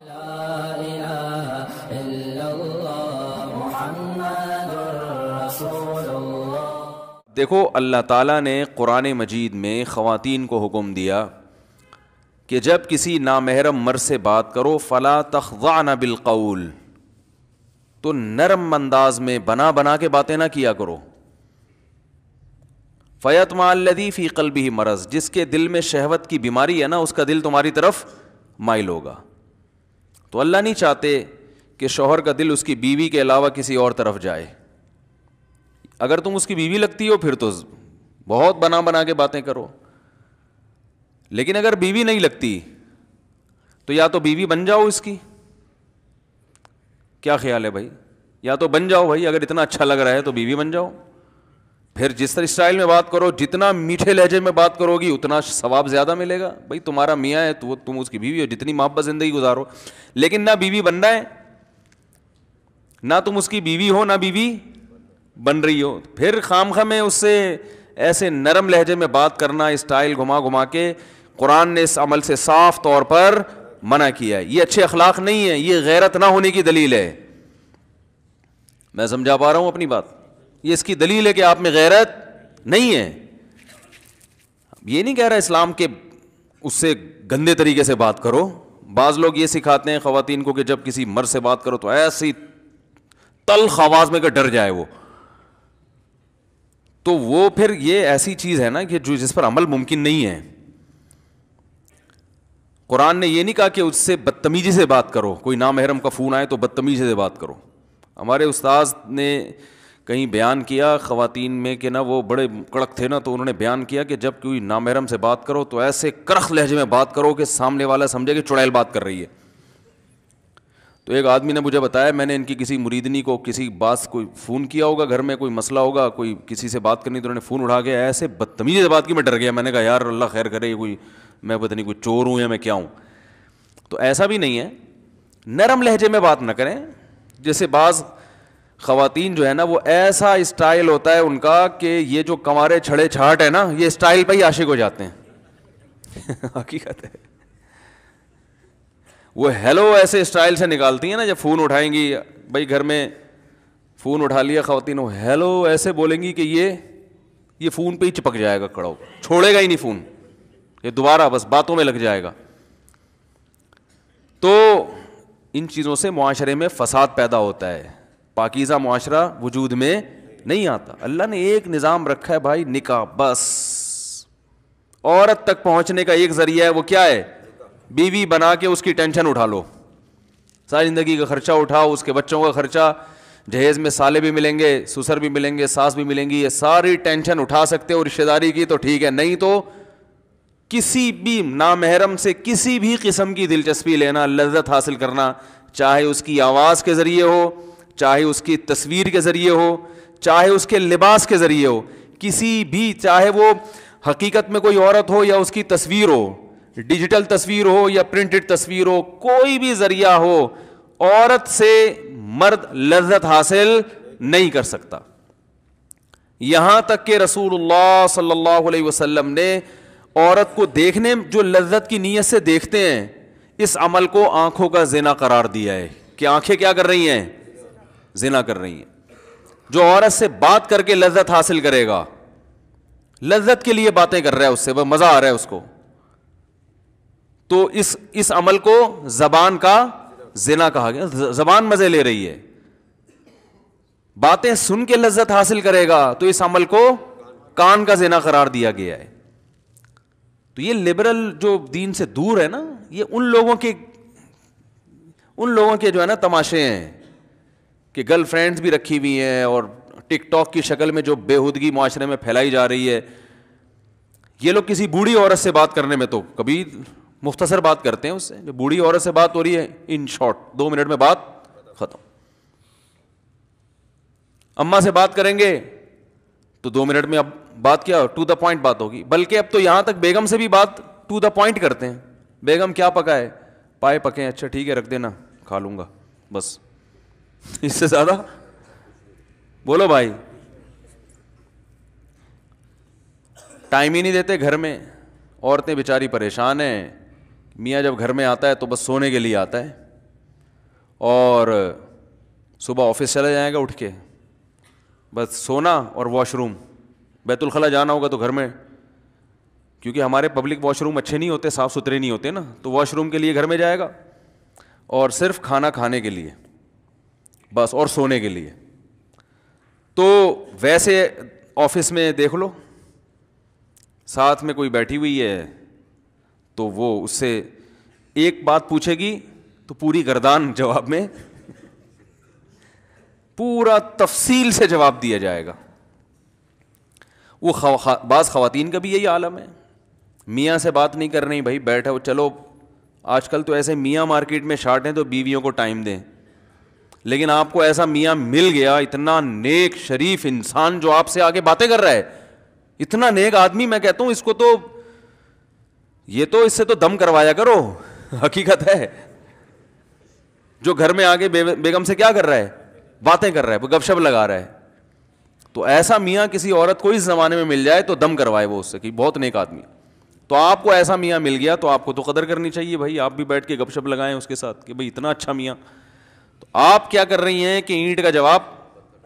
لا الہ الا اللہ محمد رسول اللہ۔ دیکھو اللہ تعالیٰ نے قرآن مجید میں خواتین کو حکم دیا کہ جب کسی نامحرم مرد سے بات کرو فلا تخضعن بالقول، تو نرم انداز میں بنا بنا کے باتیں نہ کیا کرو۔ فیطمع الذی فی قلبہ مرض، جس کے دل میں شہوت کی بیماری ہے نا، اس کا دل تمہاری طرف مائل ہوگا۔ تو اللہ نہیں چاہتے کہ شوہر کا دل اس کی بیوی کے علاوہ کسی اور طرف جائے۔ اگر تم اس کی بیوی لگتی ہو پھر تو بہت بنا بنا کے باتیں کرو، لیکن اگر بیوی نہیں لگتی تو یا تو بیوی بن جاؤ اس کی۔ کیا خیال ہے بھائی؟ یا تو بن جاؤ بھائی، اگر اتنا اچھا لگ رہا ہے تو بیوی بن جاؤ۔ پھر جس طرح اسٹائل میں بات کرو، جتنا میٹھے لہجے میں بات کرو گی اتنا ثواب زیادہ ملے گا۔ بھائی تمہارا میاں ہے تو تم اس کی بیوی ہو، جتنی محبت زندگی گزارو۔ لیکن نہ بیوی بننا ہے، نہ تم اس کی بیوی ہو، نہ بیوی بن رہی ہو، پھر خامخواہ میں اس سے ایسے نرم لہجے میں بات کرنا، اسٹائل گھما گھما کے، قرآن نے اس عمل سے صاف طور پر منع کیا ہے۔ یہ اچھے اخلاق نہیں ہے، یہ غیرت نہ ہونے کی دلیل ہے۔ میں سمجھا پا رہا ہوں اپنی بات؟ یہ اس کی دلیل ہے کہ آپ میں غیرت نہیں ہے۔ یہ نہیں کہہ رہا اسلام کے اس سے گندے طریقے سے بات کرو۔ بعض لوگ یہ سکھاتے ہیں خواتین کو کہ جب کسی مرد سے بات کرو تو ایسی تلخ آواز میں کہ ڈر جائے وہ، تو وہ پھر یہ ایسی چیز ہے نا کہ جو جس پر عمل ممکن نہیں ہے۔ قرآن نے یہ نہیں کہا کہ اس سے بدتمیزی سے بات کرو، کوئی نامحرم کا فون آئے تو بدتمیزی سے بات کرو۔ ہمارے استاذ نے کہیں بیان کیا خواتین میں کہ نا وہ بڑے کڑک تھے نا، تو انہوں نے بیان کیا کہ جب کوئی نامحرم سے بات کرو تو ایسے کرخ لہجے میں بات کرو کہ سامنے والا سمجھے کہ چڑیل بات کر رہی ہے۔ تو ایک آدمی نے مجھے بتایا، میں نے ان کی کسی مریدنی کو کسی بات کوئی فون کیا ہوگا، گھر میں کوئی مسئلہ ہوگا، کوئی کسی سے بات کرنی، تو انہوں نے فون اٹھا کے ایسے بدتمیزی سے بات کی، میں ڈر گیا۔ میں نے کہا یار اللہ خیر کرے، کوئی میں پتہ نہیں کوئی چور ہوں یا میں کیا ہوں۔ تو ایسا بھی نہیں ہے، نرم لہجے میں بات نہ کریں۔ جیسے بعض خواتین جو ہے نا، وہ ایسا اسٹائل ہوتا ہے ان کا کہ یہ جو کنوارے چھڑے چھاٹ ہے نا، یہ اسٹائل پہ ہی عاشق ہو جاتے ہیں۔ حقیقت ہے، وہ ہیلو ایسے اسٹائل سے نکالتی ہیں نا جب فون اٹھائیں گی۔ بھائی گھر میں فون اٹھا لیا خواتین، وہ ہیلو ایسے بولیں گی کہ یہ فون پہ ہی چپک جائے گا، کڑا ہو چھوڑے گا ہی نہیں فون، یہ دوبارہ بس باتوں میں لگ جائے گا۔ تو ان چیزوں سے معاشرے میں فساد پیدا ہوتا ہے، پاکیزہ معاشرہ وجود میں نہیں آتا۔ اللہ نے ایک نظام رکھا ہے بھائی، نکاح، بس عورت تک پہنچنے کا ایک ذریعہ ہے، وہ کیا ہے؟ بیوی بنا کے اس کی ٹینشن اٹھا لو، ساری زندگی کا خرچہ اٹھاؤ، اس کے بچوں کا خرچہ، جہیز میں سالے بھی ملیں گے، سسر بھی ملیں گے، ساس بھی ملیں گی، یہ ساری ٹینشن اٹھا سکتے ہو رشتہ داری کی تو ٹھیک ہے، نہیں تو کسی بھی نامحرم سے کسی بھی قسم کی دلچسپی لینا، لذت حاصل کرنا، چاہے اس کی آواز کے ذریعے ہو، چاہے اس کی تصویر کے ذریعے ہو، چاہے اس کے لباس کے ذریعے ہو، کسی بھی، چاہے وہ حقیقت میں کوئی عورت ہو یا اس کی تصویر ہو، ڈیجیٹل تصویر ہو یا پرنٹڈ تصویر ہو، کوئی بھی ذریعہ ہو، عورت سے مرد لذت حاصل نہیں کر سکتا۔ یہاں تک کہ رسول اللہ صلی اللہ علیہ وسلم نے عورت کو دیکھنے جو لذت کی نیت سے دیکھتے ہیں، اس عمل کو آنکھوں کا زنا قرار دیا ہے کہ آنکھیں کیا کر رہی ہیں؟ زنا کر رہی ہیں۔ جو عورت سے بات کر کے لذت حاصل کرے گا، لذت کے لیے باتیں کر رہا ہے، اس سے مزہ آ رہا ہے اس کو، تو اس عمل کو زبان کا زنا کہا گیا۔ زبان مزے لے رہی ہے، باتیں سن کے لذت حاصل کرے گا تو اس عمل کو کان کا زنا قرار دیا گیا ہے۔ تو یہ لبرل جو دین سے دور ہے نا، یہ ان لوگوں کے جو ہے نا تماشے ہیں کہ گرل فرینڈز بھی رکھی ہوئی ہیں، اور ٹک ٹاک کی شکل میں جو بےہودگی معاشرے میں پھیلائی جا رہی ہے۔ یہ لوگ کسی بوڑھی عورت سے بات کرنے میں تو کبھی مختصر بات کرتے ہیں، اس سے جو بوڑھی عورت سے بات ہو رہی ہے ان شارٹ 2 منٹ میں بات ختم۔ اماں سے بات کریں گے تو 2 منٹ میں اب بات کیا، ٹو دا پوائنٹ بات ہوگی۔ بلکہ اب تو یہاں تک بیگم سے بھی بات ٹو دا پوائنٹ کرتے ہیں۔ بیگم کیا پکا ہے؟ پائے پکے ہیں، اچھا ٹھیک ہے رکھ دینا، کھا لوں گا، بس اس سے زیادہ بولو بھائی۔ ٹائم ہی نہیں دیتے گھر میں، عورتیں بیچاری پریشان ہیں۔ میاں جب گھر میں آتا ہے تو بس سونے کے لیے آتا ہے، اور صبح آفس چلا جائے گا اٹھ کے, بس سونا اور واش روم. بیت الخلا جانا ہوگا تو گھر میں, کیونکہ ہمارے پبلک واش روم اچھے نہیں ہوتے, صاف ستھرے نہیں ہوتے نا, تو واش روم کے لیے گھر میں جائے گا, اور صرف کھانا کھانے کے لیے بس, اور سونے کے لیے. تو ویسے آفس میں دیکھ لو, ساتھ میں کوئی بیٹھی ہوئی ہے تو وہ اس سے ایک بات پوچھے گی تو پوری گردان جواب میں, پورا تفصیل سے جواب دیا جائے گا. وہ بعض خواتین کا بھی یہی عالم ہے, میاں سے بات نہیں کر رہی, بھائی بیٹھو چلو. آج کل تو ایسے میاں مارکیٹ میں شارٹ ہیں تو بیویوں کو ٹائم دیں, لیکن آپ کو ایسا میاں مل گیا, اتنا نیک شریف انسان جو آپ سے آگے باتیں کر رہا ہے, اتنا نیک آدمی, میں کہتا ہوں اس کو تو, یہ تو اس سے تو دم کروایا کرو. حقیقت ہے, جو گھر میں آگے بیگم سے کیا کر رہا ہے, باتیں کر رہا ہے, وہ گپ شپ لگا رہا ہے. تو ایسا میاں کسی عورت کو اس زمانے میں مل جائے تو دم کروائے وہ اس سے کہ بہت نیک آدمی. تو آپ کو ایسا میاں مل گیا تو آپ کو تو قدر کرنی چاہیے بھائی, آپ بھی بیٹھ کے گپ شپ لگائیں اس کے ساتھ کہ بھائی اتنا اچھا میاں. تو آپ کیا کر رہی ہیں کہ اینٹ کا جواب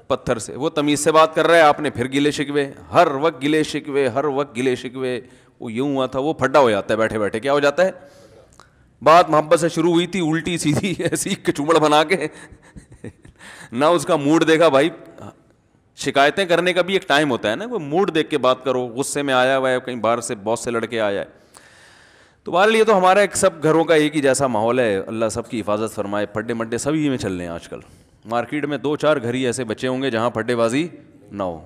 پتھر سے, وہ تمیز سے بات کر رہا ہے, آپ نے پھر گلے شکوے, ہر وقت گلے شکوے, ہر وقت گلے شکوے. وہ یوں ہوا تھا, وہ پھڈا ہو جاتا ہے بیٹھے بیٹھے. کیا ہو جاتا ہے, بات محبت سے شروع ہوئی تھی, الٹی سیدھی ایسی کچومڑ بنا کے, نہ اس کا موڈ دیکھا. بھائی شکایتیں کرنے کا بھی ایک ٹائم ہوتا ہے نا, وہ موڈ دیکھ کے بات کرو. غصے میں آیا ہوا ہے, کہیں باہر سے باس سے لڑ کے آیا ہے. تو ہمارے لیے تو ہمارا ایک سب گھروں کا ایک ہی جیسا ماحول ہے. اللہ سب کی حفاظت فرمائے. پھڈے مڈے سبھی میں چل رہے ہیں آج کل. مارکیٹ میں 2-4 گھر ہی ایسے بچے ہوں گے جہاں پھڈے بازی نہ ہو.